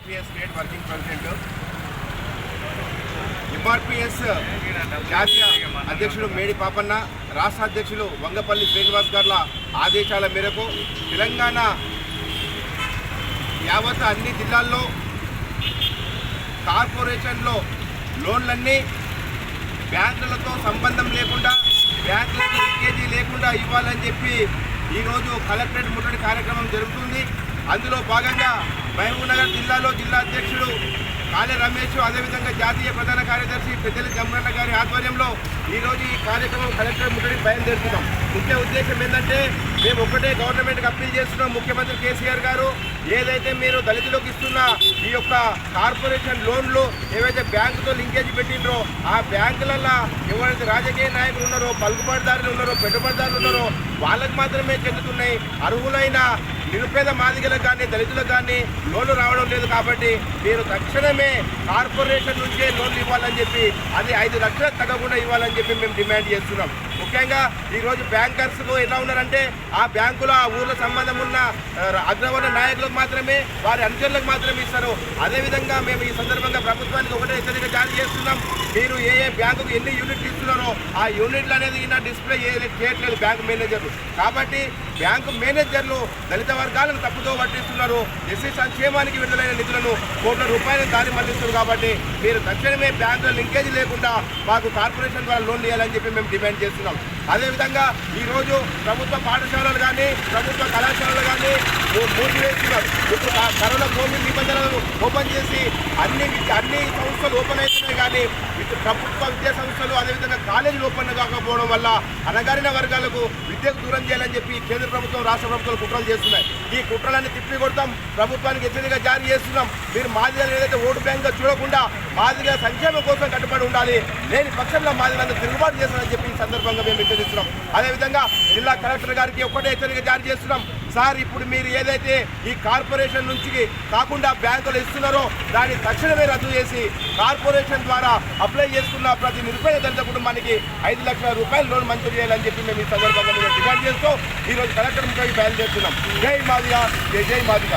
MRPS state working president. MRPS జాతీయ అధ్యక్షుడు మేడి పాపన్న, రాష్ట్ర అధ్యక్షులు వంగపల్లి శ్రీనివాస్ గార్ల ఆదేశాల మేరకు తెలంగాణ యావత్ అన్ని జిల్లాల్లో కార్పొరేషన్లో లోన్లన్నీ బ్యాంకులతో సంబంధం లేకుండా, బ్యాంకులకు లీకేజీ లేకుండా ఇవ్వాలని చెప్పి ఈరోజు కలెక్టరేట్ ముట్టడి కార్యక్రమం జరుగుతుంది. అందులో భాగంగా మహబూబ్నగర్ జిల్లాలో జిల్లా అధ్యక్షుడు కాళే రమేష్, అదేవిధంగా జాతీయ ప్రధాన కార్యదర్శి పెద్దలి జమరన్న గారి ఆధ్వర్యంలో ఈరోజు ఈ కార్యక్రమం కలెక్టర్ ముట్టడికి బయలుదేరుతున్నాం. ముఖ్య ఉద్దేశం ఏంటంటే మేము ఒకటే గవర్నమెంట్కి అప్పీల్ చేస్తున్నాం. ముఖ్యమంత్రి కేసీఆర్ గారు ఏదైతే మీరు దళితులకు ఇస్తున్న ఈ యొక్క కార్పొరేషన్ లోన్లు ఏవైతే బ్యాంకుతో లింకేజ్ పెట్టిండ్రో ఆ బ్యాంకులలో ఎవరైతే రాజకీయ నాయకులు ఉన్నారో, పలుకుబడిదారులు ఉన్నారో, పెట్టుబడిదారులు ఉన్నారో వాళ్ళకు మాత్రమే చెందుతున్నాయి. అర్హులైన నిరుపేద మాదిగలకు కానీ దళితులకు కానీ లోన్లు రావడం లేదు. కాబట్టి మీరు తక్షణమే కార్పొరేషన్ నుంచే లోన్లు ఇవ్వాలని చెప్పి, అది 5 లక్షలకు తగ్గకుండా ఇవ్వాలని చెప్పి మేము డిమాండ్ చేస్తున్నాం. ముఖ్యంగా ఈరోజు బ్యాంకర్స్ ఎలా ఉన్నారంటే ఆ బ్యాంకులో ఆ ఊర్లో సంబంధం ఉన్న అగ్రవర్ణ నాయకులకు మాత్రమే, వారి అనుచరులకు మాత్రమే ఇస్తారు. అదేవిధంగా మేము ఈ సందర్భంగా ప్రభుత్వానికి ఒకటే హెచ్చరిక జారీ చేస్తున్నాం. మీరు ఏ బ్యాంకుకు ఎన్ని యూనిట్లు ఇస్తున్నారో ఆ యూనిట్లు అనేది డిస్ప్లే చేయట్లేదు బ్యాంకు మేనేజర్లు. కాబట్టి బ్యాంకు మేనేజర్లు దళిత వర్గాలను తప్పుతో పట్టిస్తున్నారు. ఎస్సీ సంక్షేమానికి విడుదలైన నిధులను కోట్ల రూపాయలను దారి మళ్లిస్తున్నారు. కాబట్టి మీరు తక్షణమే బ్యాంకుల లింకేజీ లేకుండా మాకు కార్పొరేషన్ ద్వారా లోన్లు ఇవ్వాలని చెప్పి మేము డిమాండ్ చేస్తున్నాం. అదేవిధంగా ఈరోజు ప్రభుత్వ పాఠశాలలు కానీ, ప్రభుత్వ కళాశాలలు కానీ మూసివేస్తున్నారు. ఇప్పుడు కరోనా కోవిడ్ నిబంధనలను ఓపెన్ చేసి అన్ని సంస్థలు ఓపెన్ అవుతున్నాయి. కానీ ప్రభుత్వ విద్యా సంస్థలు అదేవిధంగా కాలేజీలు ఓపెన్ కాకపోవడం వల్ల అణగారిన వర్గాలకు విద్యకు దూరం చేయాలని చెప్పి కేంద్ర ప్రభుత్వం, రాష్ట్ర ప్రభుత్వాలు కుట్రలు చేస్తున్నాయి. ఈ కుట్రలన్నీ తిప్పి కొడతాం. ప్రభుత్వానికి హెచ్చరిక జారీ చేస్తున్నాం. మీరు మాదిగలు ఏదైతే ఓటు బ్యాంక్గా చూడకుండా మాదిగ సంక్షేమం కోసం కట్టుబడి ఉండాలి. లేని పక్షంలో మాదిగలందరూ తిరుగుబాటు చేస్తారని చెప్పి ఈ సందర్భంగా మేము హెచ్చరిస్తున్నాం. అదేవిధంగా జిల్లా కలెక్టర్ గారికి ఒకటే హెచ్చరిక జారీ చేస్తున్నాం. సార్, ఇప్పుడు మీరు ఏదైతే ఈ కార్పొరేషన్ నుంచి కాకుండా బ్యాంకులు ఇస్తున్నారో దాన్ని తక్షణమే రద్దు చేసి కార్పొరేషన్ ద్వారా అప్లై చేసుకున్న ప్రతి నిరుపేద దళిత కుటుంబానికి 5 లక్షల రూపాయల లోన్ మంజూరు చేయాలని చెప్పి మేము ఈ సందర్భంగా డిమాండ్ చేస్తూ ఈరోజు కలెక్టర్ ముఖ్యంగా బయలుదేరుతున్నాం. జై మాదిగ, జై మాదిగ.